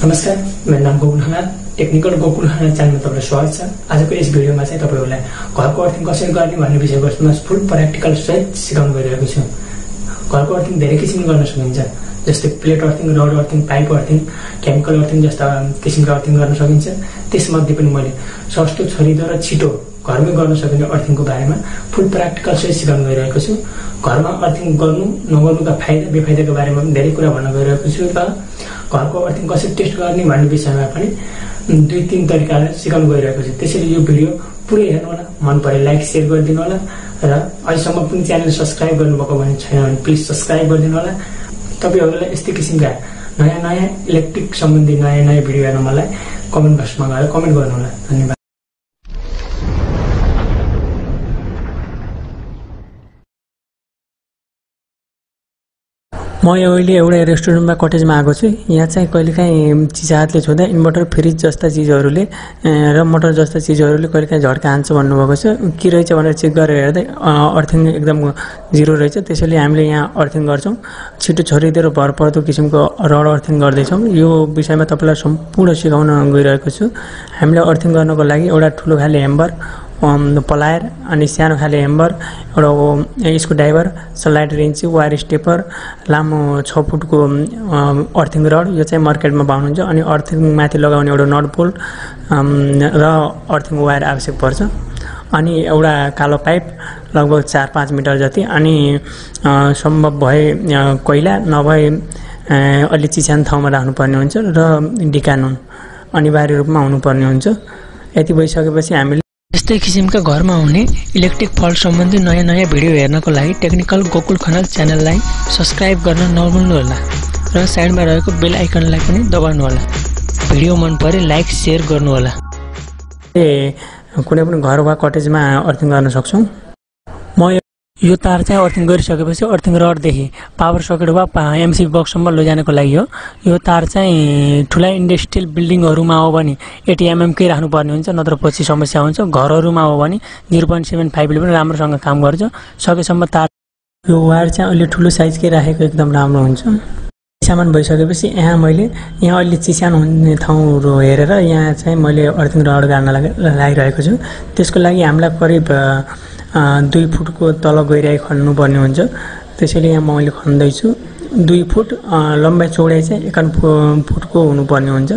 नमस्कार, मेरो नाम गोकुल खनाल, टेक्निकल गोकुल खनाल च्यानलमा तपाईलाई स्वागत छ। आजको यस भिडियोमा चाहिँ तपाईहरुलाई घरको अर्थिङ कसरी गर्ने भन्ने विषयवस्तुमा फुल प्र्याक्टिकल सहित सिकाउन गइरहेको छु। घरको अर्थिङ धेरै किसिमले गर्न सकिन्छ, जस्तै plate earthing, rod earthing, pipe earthing, chemical earthing जस्ता किसिमका अर्थिङ गर्न सकिन्छ। त्यसमध्ये पनि मैले सस्तो, छरिदो र छिटो घरमै गर्न सकिने अर्थिङको बारेमा फुल प्र्याक्टिकल सहित सिकाउन गइरहेको छु। घरमा अर्थिङ गर्नु नगर्नुका फाइदा बेफाइदाको बारेमा पनि धेरै कुरा भन्न गइरहेको छु र घरको अर्थिङ कसरी टेस्ट गर्ने भन्ने विषयमा पनि 2-3 तरिकाले सिकाउन गइरहेको छु। त्यसैले यो भिडियो पुरै हेर्नु होला, मन परे लाइक शेयर गरिदिनु होला र अहिलेसम्म पनि च्यानल सब्स्क्राइब गर्नुभएको भने छैन भने प्लिज सब्स्क्राइब गरिदिनु होला। तपाईहरुलाई यस्तै किसिमका नयाँ इलेक्ट्रिक सम्बन्धी नयाँ भिडियो हेर्न मलाई कमेन्ट बक्समा गएर कमेन्ट गर्नु होला। धन्यवाद। म अहिले एउटा रेस्टुरेन्टमा कटेजमा आएको छु। यहाँ चाहिँ कहिलेकाहीँ चिज हातले छुँदा इन्भर्टर, फ्रिज जस्ता चिजहरूले र मोटर जस्ता चिजहरूले कहिलेकाहीँ झड्का हान्छ भन्नुभएको छ। के रहेछ भनेर चेक गरेर हेर्दै अर्थिङ एकदम जिरो रहेछ। त्यसैले हामीले यहाँ अर्थिङ गर्छौँ। छिटो छरिदो र भरपर्दो किसिमको रड अर्थिङ गर्दैछौँ। यो विषयमा तपाईँलाई सम्पूर्ण सिकाउन गइरहेको छु। हामीले अर्थिङ गर्नको लागि एउटा ठुलो खाले ह्याम्बर, प्लायर अनि सानो खाले ह्याम्बर, एउटा screwdriver, slide ranch, wire stepper, लामो 6 फुटको अर्थिङ रड, यो चाहिँ मार्केटमा पाउनुहुन्छ। अनि अर्थिङ माथि लगाउने एउटा नट बोल्ट र अर्थिङ वायर आवश्यक पर्छ। अनि एउटा कालो पाइप लगभग 4-5 मिटर जति, अनि सम्भव भए कोइला नभए अलि चिसानो ठाउँमा राख्नुपर्ने हुन्छ र डिका नुन अनिवार्य रूपमा हुनुपर्ने हुन्छ। यति भइसकेपछि हामीले यस्तै किसिमका घरमा हुने इलेक्ट्रिक फल्ट सम्बन्धी नयाँ भिडियो हेर्नको लागि टेक्निकल गोकुल खनाल च्यानललाई सब्स्क्राइब गर्न नभुल्नु होला र साइडमा रहेको बेल आइकनलाई पनि दबाउनु होला। भिडियो मन परे लाइक शेयर गर्नु होला। कुनै पनि घर वा कटेजमा अर्थिङ गर्न सक्छौँ। म यो तार चाहिँ अर्थिङ गरिसकेपछि अर्थिङ रडदेखि पावर सकेट वा एमसिबी बक्ससम्म लैजानको लागि हो। यो तार चाहिँ ठुला इन्डस्ट्रियल बिल्डिङहरूमा हो भने 80 mm कै राख्नुपर्ने हुन्छ, नत्र पछि समस्या हुन्छ। घरहरूमा हो भने 0.75ले पनि राम्रोसँग काम गर्छ। सकेसम्म तार यो वायर चाहिँ अलि ठुलो साइजकै राखेको एकदम राम्रो हुन्छ। सामान भइसकेपछि मैले अलि चिसानो हुने ठाउँहरू हेरेर यहाँ चाहिँ मैले अर्थिङ रड गाड्न लागिरहेको छु। त्यसको लागि हामीलाई करिब 2 फुटको तल गहिराई खन्नुपर्ने हुन्छ। त्यसैले यहाँ मैले खन्दैछु। 2 फुट लम्बाइ चौडाइ चाहिँ 51 फुटको हुनुपर्ने हुन्छ।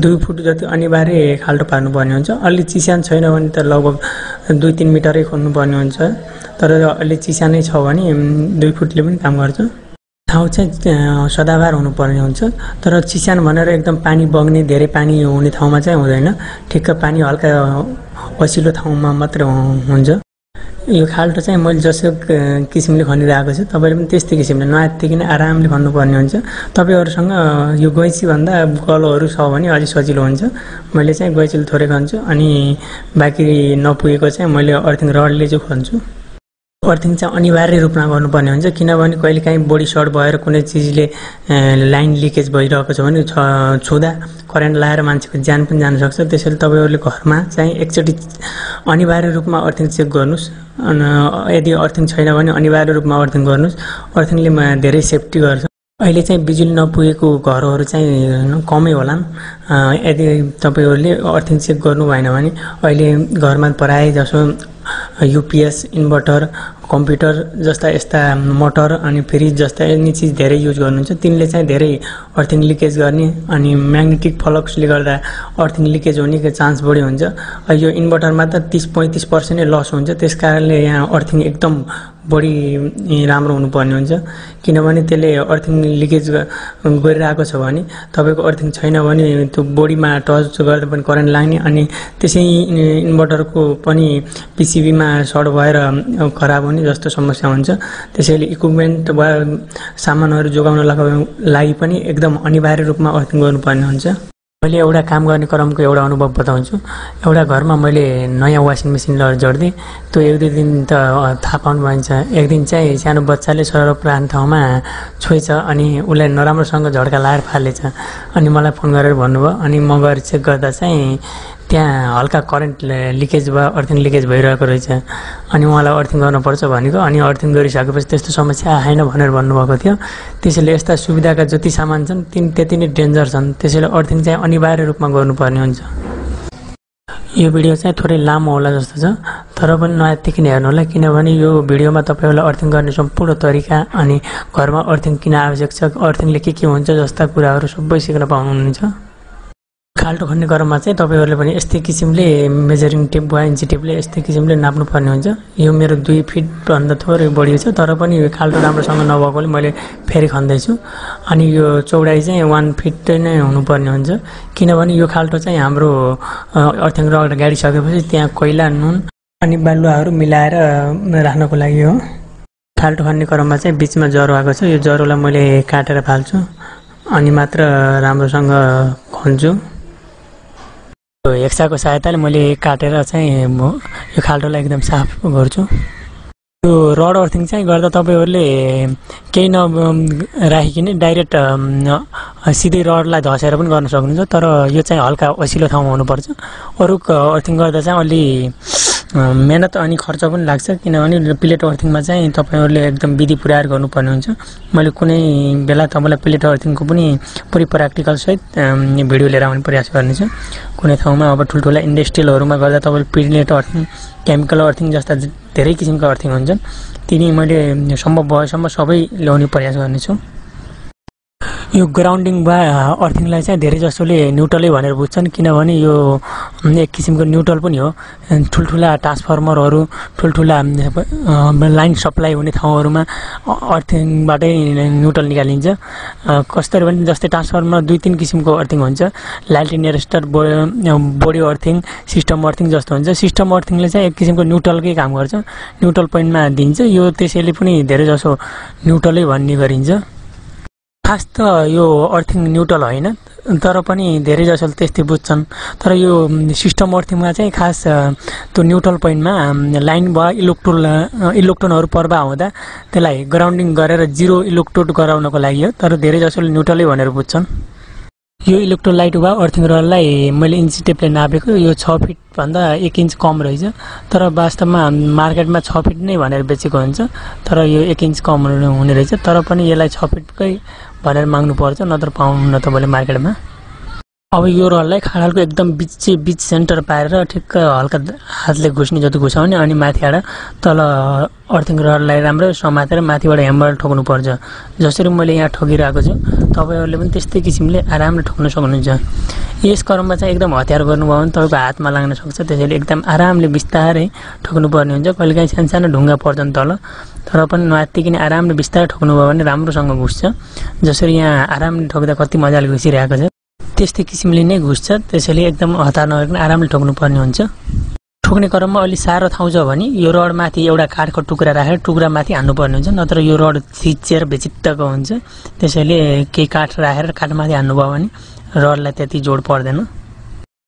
2 फुट जति अनिवार्य खाल्टो पार्नुपर्ने हुन्छ। अलि चिसानो छैन भने त लगभग 2-3 मिटरै खन्नुपर्ने हुन्छ। तर अलि चिसानै छ भने 2 फुटले पनि काम गर्छ। ठाउँ चाहिँ सदाबार हुनुपर्ने हुन्छ। तर चिसानो भनेर एकदम पानी बग्ने, धेरै पानी हुने ठाउँमा चाहिँ हुँदैन। ठिक्क पानी हल्का असिलो ठाउँमा मात्र हुन्छ। यो खाल्टो चाहिँ मैले जसो किसिमले खनिरहेको छु, तपाईँले पनि त्यस्तै किसिमले नआत्तिकिन आरामले खन्नुपर्ने हुन्छ। तपाईँहरूसँग यो गैँचीभन्दा गलोहरू छ भने अलि सजिलो हुन्छ। मैले चाहिँ गैँचीले थोरै खन्छु, अनि बाँकी नपुगेको चाहिँ मैले अर्थिङ रडले चाहिँ खन्छु। अर्थिङ चाहिँ अनिवार्य रूपमा गर्नुपर्ने हुन्छ, किनभने कहिलेकाहीँ बडी सर्ट भएर कुनै चिजले लाइन लिकेज भइरहेको छ भने छुँदा करेन्ट लाएर मान्छेको ज्यान पनि जान सक्छ। त्यसैले तपाईँहरूले घरमा चाहिँ एकचोटि अनिवार्य रूपमा अर्थिङ चेक गर्नुहोस्। यदि अर्थिङ छैन भने अनिवार्य रूपमा अर्थिङ गर्नुहोस्। अर्थिङले धेरै सेफ्टी गर्छ। अहिले चाहिँ बिजुली नपुगेको घरहरू चाहिँ कमै होलान्। यदि तपाईँहरूले अर्थिङ चेक गर्नु भएन भने अहिले घरमा प्रायः जसो युपिएस, इन्भर्टर, कम्प्युटर जस्ता यस्ता मोटर अनि फ्रिज जस्ता यी चिज धेरै युज गर्नुहुन्छ। तिनले चाहिँ धेरै अर्थिङ लिकेज गर्ने अनि म्याग्नेटिक फ्लक्सले गर्दा अर्थिङ लिकेज हुने चान्स बढी हुन्छ। यो इन्भर्टरमा त 30-35% नै लस हुन्छ। त्यसकारणले यहाँ अर्थिङ एकदम बढी राम्रो हुनुपर्ने हुन्छ, किनभने त्यसले अर्थिङ लिकेज गरिरहेको छ भने तपाईँको अर्थिङ छैन भने त्यो बडीमा टच गर्दा पनि करेन्ट लाग्ने, अनि त्यसै इन्भर्टरको पनि पिसिबीमा सर्ट भएर खराब हुने जस्तो समस्या हुन्छ। त्यसैले इक्विपमेन्ट वा सामानहरू जोगाउन लागि पनि एकदम अनिवार्य रूपमा अर्थिङ गर्नुपर्ने हुन्छ। मैले एउटा काम गर्ने क्रमको एउटा अनुभव बताउँछु। एउटा घरमा मैले नयाँ वासिङ मेसिन जोड्दै, त्यो 1-2 दिन त थाहा पाउनु भइन्छ। एक दिन चाहिँ सानो बच्चाले सरप राख्ने ठाउँमा छोइछ, अनि उसलाई नराम्रोसँग झड्का लाएर फालेछ। अनि मलाई फोन गरेर भन्नुभयो, अनि म गएर चेक गर्दा चाहिँ त्यहाँ हल्का करेन्ट लिकेज वा अर्थिङ लिकेज भइरहेको रहेछ अनि उहाँलाई अर्थिङ गर्नुपर्छ भनेको अनि अर्थिङ गरिसकेपछि त्यस्तो समस्या आएन भनेर भन्नुभएको थियो। त्यसैले यस्ता सुविधाका जति सामान छन् त्यति नै डेन्जर छन्, त्यसैले अर्थिङ चाहिँ अनिवार्य रूपमा गर्नुपर्ने हुन्छ। यो भिडियो चाहिँ थोरै लामो होला जस्तो छ, तर पनि नयाँदेखि हेर्नु होला, किनभने यो भिडियोमा तपाईँहरूलाई अर्थिङ गर्ने सम्पूर्ण तरिका अनि घरमा अर्थिङ किन आवश्यक छ, अर्थिङले के हुन्छ जस्ता कुराहरू सबै सिक्न पाउनुहुन्छ। खाल्टो खन्ने क्रममा चाहिँ तपाईँहरूले पनि यस्तै किसिमले मेजरिङ टेप वा इन्ची टेपले यस्तै किसिमले नाप्नुपर्ने हुन्छ। यो मेरो 2 फिटभन्दा थोरै बढी छ, तर पनि यो खाल्टो राम्रोसँग नभएकोले मैले फेरि खन्दैछु। अनि यो चौडाइ चाहिँ 1 फिट नै हुनुपर्ने हुन्छ, किनभने यो खाल्टो चाहिँ हाम्रो अर्थिङ रड गाडिसकेपछि त्यहाँ कोइला, नुन अनि बालुवाहरू मिलाएर राख्नको लागि हो। खाल्टो खन्ने क्रममा चाहिँ बिचमा जरो आएको छ, यो जरोलाई मैले काटेर फाल्छु अनि मात्र राम्रोसँग खन्छु। हेक्साको सहायताले मैले काटेर चाहिँ यो खाल्टोलाई एकदम साफ गर्छु। यो रड अर्थिङ चाहिँ गर्दा तपाईँहरूले केही नराखिकन डाइरेक्ट सिधै रडलाई धसेर पनि गर्न सक्नुहुन्छ, तर यो चाहिँ हल्का असिलो ठाउँमा हुनुपर्छ। अरू अर्थिङ गर्दा चाहिँ अलि मेहनत अनि खर्च पनि लाग्छ, किनभने प्लेट अर्थिङमा चाहिँ तपाईँहरूले एकदम विधि पुऱ्याएर गर्नुपर्ने हुन्छ। मैले कुनै बेला तपाईँलाई प्लेट अर्थिङको पनि पुरै प्र्याक्टिकल सहित भिडियो लिएर आउने प्रयास गर्नेछु। कुनै ठाउँमा अब ठुल्ठुला इन्डस्ट्रियलहरूमा गर्दा तपाईँले प्लेट अर्थिङ, केमिकल अर्थिङ जस्ता धेरै किसिमका अर्थिङ हुन्छन्, तिनी मैले सम्भव भएसम्म सबै ल्याउने प्रयास गर्नेछु। यो ग्राउन्डिङ वा अर्थिङलाई चाहिँ धेरै जसोले न्युट्रलै भनेर बुझ्छन्, किनभने यो एक किसिमको न्युट्रल पनि हो। ठुल्ठुला ट्रान्सफर्मरहरू, ठुल्ठुला लाइन सप्लाई हुने ठाउँहरूमा अर्थिङबाटै न्युट्रल निकालिन्छ। कसरी भने जस्तै ट्रान्सफर्मर 2-3 किसिमको अर्थिङ हुन्छ, lightning arrester, body earthing, system earthing जस्तो हुन्छ। सिस्टम अर्थिङले चाहिँ एक किसिमको न्युट्रलकै काम गर्छ, न्युट्रल पोइन्टमा दिन्छ। यो त्यसैले पनि धेरै जसो न्युट्रलै भन्ने गरिन्छ। खास त यो अर्थिङ न्युट्रल होइन, तर पनि धेरै जसोले त्यस्तै बुझ्छन्। तर यो सिस्टम अर्थिङमा चाहिँ खास त्यो न्युट्रल पोइन्टमा लाइन वा इलेक्ट्रोनहरू प्रवाह हुँदा त्यसलाई ग्राउन्डिङ गरेर 0 इलेक्ट्रोड गराउनको लागि हो, तर धेरै जसोले न्युट्रलै भनेर बुझ्छन्। यो इलेक्ट्रोलाइट वा अर्थिङ रडलाई मैले इन्ची टेपले नापेको, यो 6 फिटभन्दा 1 इन्च कम रहेछ, तर वास्तवमा मार्केटमा 6 फिट नै भनेर बेचेको हुन्छ, तर यो 1 इन्च कम हुने रहेछ। तर पनि यसलाई 6 फिटकै भनेर माग्नुपर्छ, नत्र पाउनुहुन्न तपाईँले मार्केटमा। अब यो रडलाई खाडलको एकदम बिच सेन्टर पारेर ठिक्क हल्का हातले घुस्ने जति घुसाउने अनि माथिबाट तल अर्थिङ रडलाई राम्रो समातेर माथिबाट ह्यामरले ठोक्नुपर्छ। जसरी मैले यहाँ ठोकिरहेको छु तपाईँहरूले पनि त्यस्तै किसिमले आरामले ठोक्न सक्नुहुन्छ। यस क्रममा चाहिँ एकदम हतियार गर्नुभयो भने तपाईँको हातमा लाग्न सक्छ, त्यसैले एकदम आरामले बिस्तारै ठोक्नुपर्ने हुन्छ। कहिलेकाहीँ सानो ढुङ्गा पर्छन् तल, तर पनि नआत्तिकन आरामले बिस्तारै ठोक्नुभयो भने राम्रोसँग घुस्छ। जसरी यहाँ आरामले ठोक्दा कति मजाले घुसिरहेको छ, त्यस्तै किसिमले नै घुस्छ। त्यसैले एकदम हतार नगरिकन आरामले ठोक्नुपर्ने हुन्छ। ठोक्ने क्रममा अलि साह्रो ठाउँ छ भने यो रड माथि एउटा काठको टुक्रा राखेर टुक्रा माथि हान्नुपर्ने हुन्छ, नत्र यो रड थिचेर बेचित्तको हुन्छ। त्यसैले केही काठ राखेर काठमाथि हान्नुभयो भने रडलाई त्यति जोड पर्दैन।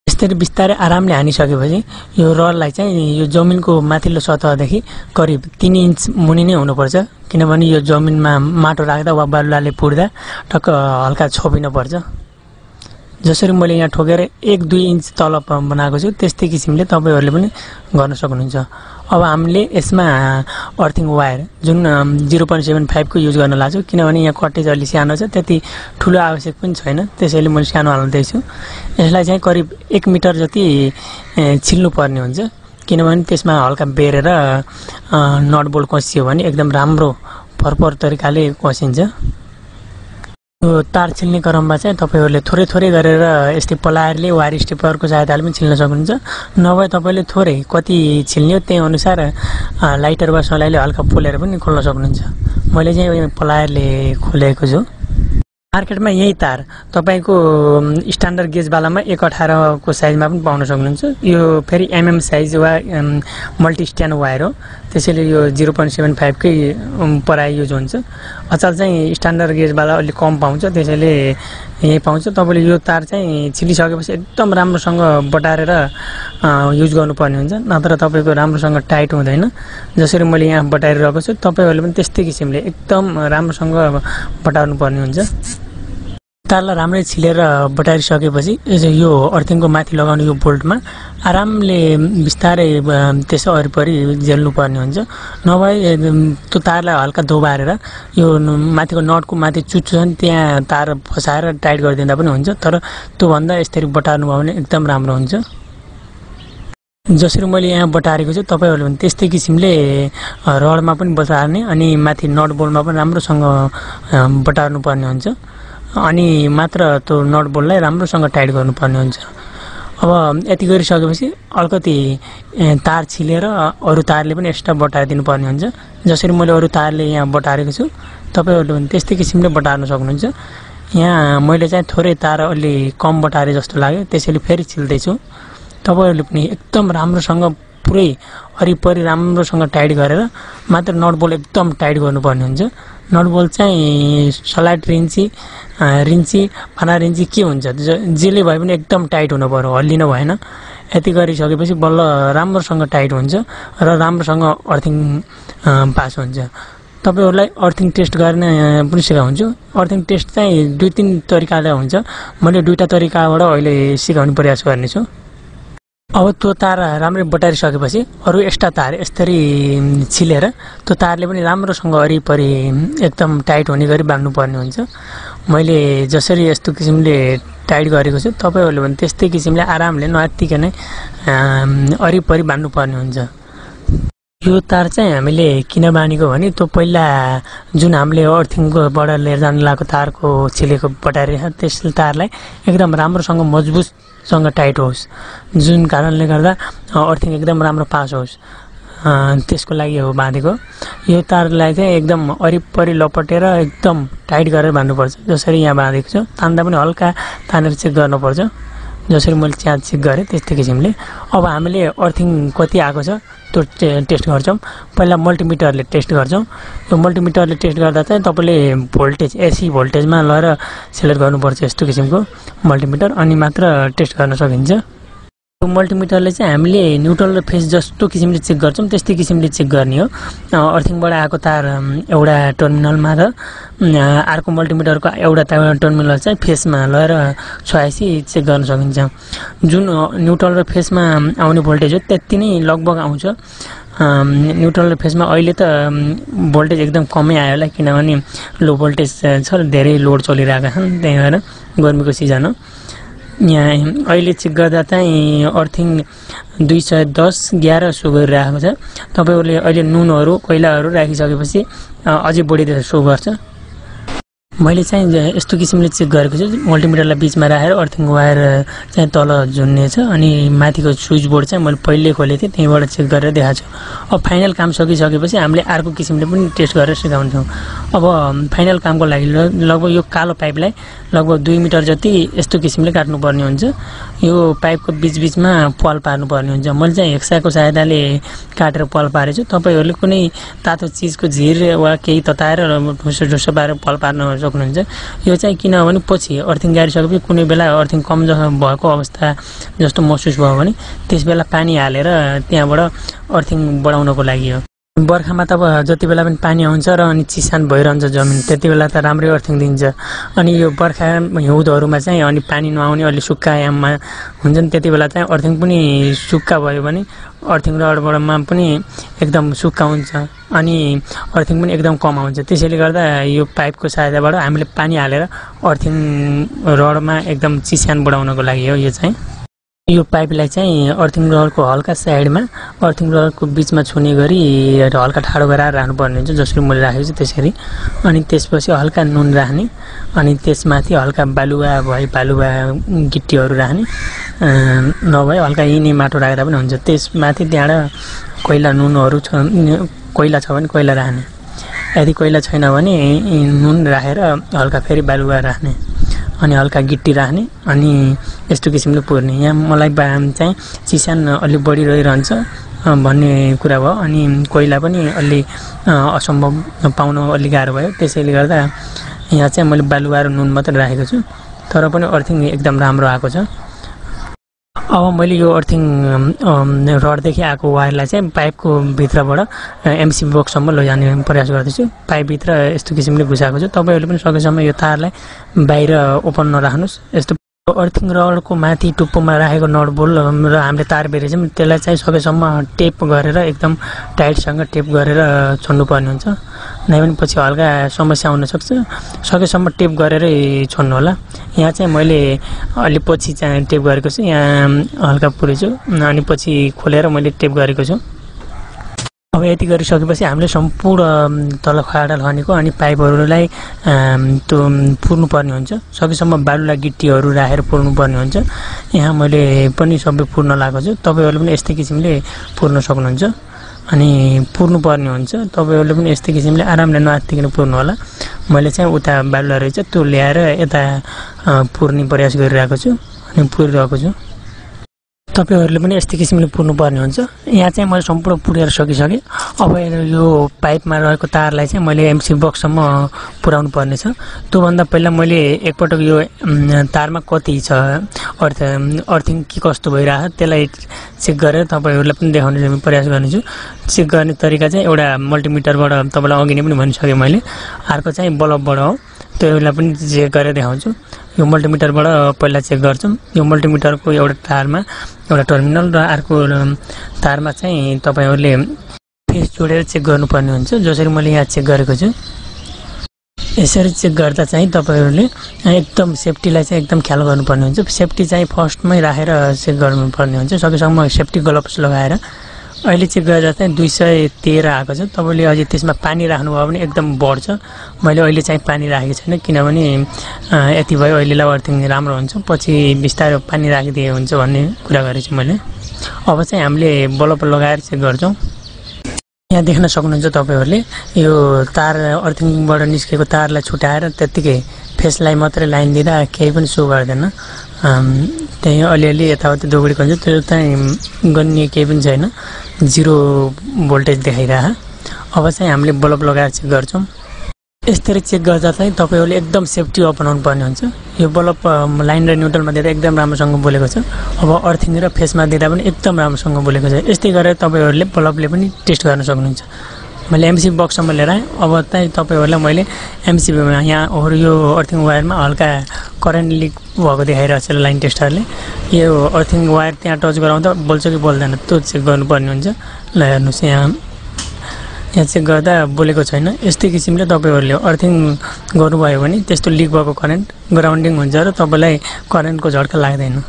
यसरी बिस्तारै आरामले हानिसकेपछि यो रडलाई चाहिँ यो जमिनको माथिल्लो सतहदेखि करिब 3 इन्च मुनि नै हुनुपर्छ, किनभने यो जमिनमा माटो राख्दा वा बालुवाले पुर्दा टक्क हल्का छोपिनुपर्छ। जसरी मैले यहाँ ठोकेर 1-2 इन्च तल बनाएको छु, त्यस्तै किसिमले तपाईँहरूले पनि गर्न सक्नुहुन्छ। अब हामीले यसमा अर्थिङ वायर जुन 0.75 को युज गर्न लाग्छु, किनभने यहाँ कटेज अलि सानो छ, त्यति ठुलो आवश्यक पनि छैन, त्यसैले मैले सानो हाल्दैछु। यसलाई चाहिँ करिब 1 मिटर जति छिल्नुपर्ने हुन्छ, किनभने त्यसमा हल्का बेरेर नट बोल्ट कसियो भने एकदम राम्रो फरफर तरिकाले कसिन्छ। यो तार छिल्ने क्रममा चाहिँ तपाईँहरूले थोरै गरेर यस्तै प्लायरले वायर स्टेपरको सहायताले पनि छिल्न सक्नुहुन्छ। नभए तपाईँले थोरै कति छिल्ने हो त्यही अनुसार लाइटर वा सलाइले हल्का पोलेर पनि खोल्न सक्नुहुन्छ। मैले चाहिँ प्लायरले खोलेको छु। मार्केटमा यही तार तपाईँको स्ट्यान्डर्ड गेजवालामा 1.18 को साइजमा पनि पाउन सक्नुहुन्छ। यो फेरि MM साइज वा मल्टी स्ट्यान्ड वायर हो, त्यसैले यो 0.75 कै प्राय युज हुन्छ। अचल चाहिँ स्ट्यान्डर्ड गेजवाला अलिक कम पाउँछ, त्यसैले यही पाउँछ। तपाईँले यो तार चाहिँ छिलिसकेपछि एकदम राम्रोसँग बटारेर युज गर्नुपर्ने हुन्छ, नत्र तपाईँको राम्रोसँग टाइट हुँदैन। जसरी मैले यहाँ बटारिरहेको छु, तपाईँहरूले पनि त्यस्तै किसिमले एकदम राम्रोसँग बटार्नु पर्ने हुन्छ। तारलाई राम्रै छिलेर बटारिसकेपछि यो अर्थिङको माथि लगाउने यो बोल्टमा आरामले बिस्तारै त्यसो वरिपरि जेल्नु पर्ने हुन्छ। नभए त्यो तारलाई हल्का दोबारेर यो माथिको नटको माथि चुच्चो छ नि त्यहाँ तार फसाएर टाइट गरिदिँदा पनि हुन्छ, तर त्योभन्दा यसरी बटार्नु भयो भने एकदम राम्रो हुन्छ। जसरी मैले यहाँ बटारेको छु तपाईहरुले पनि त्यस्तै किसिमले रडमा पनि बटार्ने अनि माथि नट बोल्टमा पनि राम्रोसँग बटार्नु पर्ने हुन्छ। अनि मात्र त्यो नट बोल्टलाई राम्रोसँग टाइट गर्नुपर्ने हुन्छ। अब यति गरिसकेपछि अलिकति तार छिलेर अरु तारले पनि एक्स्ट्रा बटारिदिनु पर्ने हुन्छ। जसरी मैले अरु तारले यहाँ बटारेको छु तपाईहरुले पनि त्यस्तै किसिमले बटार्न सक्नुहुन्छ। यहाँ मैले चाहिँ थोरै तार अलि कम बटारे जस्तो लाग्यो त्यसैले फेरि छिल्दै छु। तपाईहरुले पनि एकदम राम्रोसँग पुरै वरिपरि राम्रोसँग टाइट गरेर मात्र नट बोल्ट एकदम टाइट गर्नुपर्ने हुन्छ। नट बोल्ट चाहिँ सलाट रिन्ची फाना रिन्ची के हुन्छ जेले भए पनि एकदम टाइट हुनु पर्यो, हल्लिन भएन। यति गरिसकेपछि बल्ल राम्रोसँग टाइट हुन्छ र राम्रोसँग अर्थिङ पास हुन्छ। तपाईहरुलाई अर्थिङ टेस्ट गर्न पनि सिकाउँछु। अर्थिङ टेस्ट चाहिँ 2-3 तरिकाले हुन्छ। मैले दुईटा तरिकाबाट अहिले सिकाउने प्रयास गर्नेछु। अब त्यो तार राम्रै बटारिसकेपछि अरु एक्स्ट्रा तार यसरी छिलेर त्यो तारले पनि राम्रोसँग वरिपरि एकदम टाइट हुने गरी बाँध्नु पर्ने हुन्छ। मैले जसरी यस्तो किसिमले टाइट गरेको छु तपाईहरुले पनि त्यस्तै किसिमले आरामले नआत्तिकै वरिपरि बाँध्नु पर्ने हुन्छ। यो तार चाहिँ हामीले किन बाँधेको भने त्यो पहिला जुन हामीले अर्थिङकोबाट लिएर जान लागेको तारको छिलेको बटारे त्यस तारलाई एकदम राम्रोसँग मजबुतसँग टाइट होस्, जुन कारणले गर्दा अर्थिङ एकदम राम्रो पास होस् त्यसको लागि हो बाँधेको। यो तारलाई चाहिँ एकदम वरिपरि लपटेर एकदम टाइट गरेर बाँध्नुपर्छ। जसरी यहाँ बाँधेको छु तान्दा पनि हल्का तानेर चेक गर्नुपर्छ। जसरी मैले चाहिँ चेक गरेँ त्यस्तै किसिमले। अब हामीले अर्थिङ कति आएको छ त्यो टेस्ट गर्छौं। पहिला मल्टिमिटरले टेस्ट गर्छौं। यो मल्टिमिटरले टेस्ट गर्दा चाहिँ तपाईले भोल्टेज एसी भोल्टेजमा लगाएर सेलेक्ट गर्नुपर्छ यस्तो किसिमको मल्टिमिटर, अनि मात्र टेस्ट गर्न सकिन्छ। यो मल्टिमिटरले चाहिँ हामीले न्युट्रल र फेज जस्तो किसिमले चेक गर्छौं त्यस्तै किसिमले चेक गर्ने हो। अर्थिङबाट आएको तार एउटा टर्मिनलमा र अर्को मल्टिमिटरको एउटा टर्मिनल चाहिँ फेजमा लगाएर छुवाएपछि चेक गर्न सकिन्छ। जुन न्युट्रल र फेजमा आउने भोल्टेज हो त्यति नै लगभग आउँछ। न्युट्रल र फेजमा अहिले त भोल्टेज एकदम कमै आयो होला किनभने लो भोल्टेज छ, धेरै लोड चलिरहेका छन्, त्यही भएर गर्मीको सिजन हो। यहाँ अहिले चेक गर्दा चाहिँ अर्थिङ 210-11 सो गरिरहेको छ। तपाईहरुले अहिले नुनहरु कोइलाहरु राखिसकेपछि अझै बढी सो गर्छ। मैले चाहिँ यस्तो किसिमले चेक गरेको छु। मल्टिमिटरलाई बीचमा राखेर अर्थिङ वायर चाहिँ तल झुन्ने छ अनि माथिको स्विच बोर्ड चाहिँ मैले पहिले खोलेको थिएँ त्यहीबाट चेक गरेर देखाएको छु। अब फाइनल काम सकिसकेपछि हामीले अर्को किसिमले पनि टेस्ट गरेर सिकाउँछौँ। अब फाइनल कामको लागि लगभग यो कालो पाइपलाई लगभग 2 मिटर जति यस्तो किसिमले काट्नुपर्ने हुन्छ। यो पाइपको बीचबीचमा पाल पार्नुपर्ने हुन्छ। मैले चाहिँ हेक्साको सहायताले काटेर पाल पारेछु। तपाईहरुले कुनै तातो चीजको झिर वा केही तताएर ढुसो पारेर पाल पार्न सक्नुहुन्छ। यो चाहिँ किनभने पछि अर्थिङ गाडिसकेपछि कुनै बेला अर्थिङ कम भएको अवस्था जस्तो महसुस भयो भने त्यसबेला पानी हालेर त्यहाँबाट अर्थिङ बढाउनको लागि हो। बर्खामा त जति बेला पनि पानी आउँछ र अनि चिसान भइरहन्छ जमिन त्यति बेला त राम्रै अर्थिङ दिन्छ। अनि यो बर्खा हिउँदहरुमा चाहिँ अनि पानी नआउने अलि सुक्खा याममा हुन्छ नि त्यति बेला चाहिँ अर्थिङ पनि सुक्खा भयो भने अर्थिङ रडमा पनि एकदम सुक्खा हुन्छ अनि अर्थिङ पनि एकदम कम आउँछ। त्यसैले गर्दा यो पाइपको सहायताबाट हामीले पानी हालेर अर्थिङ रडमा एकदम चिसान बढाउनको लागि हो। यो चाहिँ यो पाइपलाई चाहिँ अर्थिङ रडको हल्का साइडमा अर्थिङ रडको बीचमा छुने गरी हल्का ठाडो गराएर राख्नुपर्ने हुन्छ जसरी मैले राखेको छु त्यसरी। अनि त्यसपछि हल्का नुन राख्ने अनि त्यसमाथि हल्का बालुवा गिट्टीहरु राख्ने, नभए हल्का इने माटो राखेर पनि हुन्छ। त्यसमाथि त्यहाँबाट कोइला नुनहरु छ, कोइला छ भने कोइला राख्ने, यदि कोइला छैन भने नुन राखेर हल्का फेरि बालुवा राख्ने अनि हल्का गिट्टी राख्ने अनि यस्तो किसिमले पुर्ने। यहाँ मलाई चाहिँ चिसान अलि बढी रहिरहन्छ भन्ने कुरा भयो अनि कोइला पनि अलि असम्भव पाउन अलि गाह्रो भयो। त्यसैले गर्दा यहाँ चाहिँ मैले बालुवा र नुन मात्र राखेको छु, तर पनि अर्थिङ एकदम राम्रो आएको छ। अब मैले यो अर्थिङ रडदेखि आएको वायरलाई चाहिँ पाइपको भित्रबाट एमसिबी बक्ससम्म लैजाने प्रयास गर्दैछु। पाइपभित्र यस्तो किसिमले घुसाएको छु। तपाईँहरूले पनि सकेसम्म यो तारलाई बाहिर ओपन नराख्नुहोस्। यस्तो अर्थिङ रडको माथि टुप्पोमा राखेको नट बोल्ट र हामीले तार बेरेछौँ त्यसलाई चाहिँ सकेसम्म टेप गरेर एकदम टाइटसँग टेप गरेर छोड्नुपर्ने हुन्छ। नै पनि पछि हल्का समस्या हुनसक्छ। सकेसम्म टेप गरेरै छोड्नु होला। यहाँ चाहिँ मैले अलि पछि चाहिँ टेप गरेको छु। यहाँ हल्का पुरेछु अनि पछि खोलेर मैले टेप गरेको छु। अब यति गरिसकेपछि हामीले सम्पूर्ण तल खाडा खनेको अनि पाइपहरूलाई त्यो पुर्नुपर्ने हुन्छ। सकेसम्म बालुवा गिट्टीहरू राखेर पुर्नुपर्ने हुन्छ। यहाँ मैले पनि सबै पुर्न लगाएको छु। तपाईँहरूले पनि यस्तै किसिमले पुर्न सक्नुहुन्छ अनि पुर्नुपर्ने हुन्छ। तपाईँहरूले पनि यस्तै किसिमले आरामले नआत्तिकन पुर्नु होला। मैले चाहिँ उता बालुवा रहेछ त्यो ल्याएर यता पुर्ने प्रयास गरिरहेको छु अनि पुरिरहेको छु। तपाईहरुले पनि यस्तै किसिमले पुर्नुपर्ने हुन्छ। यहाँ चाहिँ मैले सम्पूर्ण पुरेर सकिसकेँ। अब यो पाइपमा रहेको तारलाई चाहिँ मैले एमसी बक्ससम्म पुर्याउनु पर्ने छ। त्योभन्दा पहिला मैले एकपटक यो तारमा कति छ अर्थिङ के कस्तो भइरहेछ त्यसलाई चेक गरेर तपाईहरुलाई पनि देखाउने प्रयास गर्नेछु। चेक गर्ने तरिका चाहिँ एउटा मल्टिमिटरबाट तपाईलाई अघि नै पनि भनिसकेँ मैले। अर्को चाहिँ बल्बबाट हो। त्यसलाई पनि चेक गरेर देखाउँछु। यो मल्टिमिटरबाट पहिला चेक गर्छौं। यो मल्टिमिटरको एउटा तारमा एउटा टर्मिनल र अर्को तारमा चाहिँ तपाईहरुले फेस जोडेर चेक गर्नुपर्ने हुन्छ। जसरी मैले यहाँ चेक गरेको छु। यसरी चेक गर्दा चाहिँ तपाईहरुले एकदम सेफ्टीलाई चाहिँ एकदम ख्याल गर्नुपर्ने हुन्छ। सेफ्टी चाहिँ फर्स्टमै राखेर चेक गर्नुपर्ने हुन्छ। सकेसम्म सेफ्टी ग्लोभ्स लगाएर। अहिले चेक गर्दा चाहिँ 213 आएको छ। तपाईले अझै त्यसमा पानी राख्नुभयो भने एकदम बढ्छ। मैले अहिले चाहिँ पानी राखेको छैन किनभने यति भयो अहिलेलाई अर्थिङ राम्रो हुन्छ। पछि बिस्तारै पानी राखिदिए हुन्छ भन्ने कुरा गरेछु मैले। अब चाहिँ हामीले बल्ब लगाएर चेक गर्छौं। यहाँ देख्न सक्नुहुन्छ तपाईहरुले यो तार अर्थिङबाट निस्केको तारलाई छुटाएर त्यतिकै फेसलाई मात्रै लाइन दिँदा केही पनि सो गर्दैन। त्यही अलिअलि यताउति दोगुडेको हुन्छ। त्यो चाहिँ गन्ने केही पनि छैन। 0 भोल्टेज देखाइरहा। अब चाहिँ हामीले बल्ब लगाएर चेक गर्छौं। यसरी चेक गर्दा चाहिँ तपाईहरुले एकदम सेफ्टी अपनाउनु पर्ने हुन्छ। यो बल्ब लाइन र न्युट्रलमा दिँदा एकदम राम्रोसँग बोलेको छ। अब अर्थिङ र फेसमा दिँदा पनि एकदम राम्रोसँग बोलेको छ। यस्तै गरेर तपाईहरुले बल्बले पनि टेस्ट गर्न सक्नुहुन्छ। मैले एमसीबी बक्ससम्म लिएर आएँ। अब चाहिँ तपाईहरुलाई मैले एमसीबीमा यहाँ यो अर्थिङ वायरमा हल्का करेन्ट लिक भएको देखाइरहेको छ लाइन टेस्टरले। यो अर्थिङ वायर त्यहाँ टच गराउँदा बोल्छ कि बोल्दैन त्यो चेक गर्नुपर्ने हुन्छ। ल हेर्नुस् यहाँ चेक गर्दा बोलेको छैन। यस्तै किसिमले तपाईहरुले अर्थिङ गर्नुभयो भने त्यस्तो लिक भएको करेन्ट ग्राउन्डिङ हुन्छ र तपाईलाई करेन्टको झट्का लाग्दैन।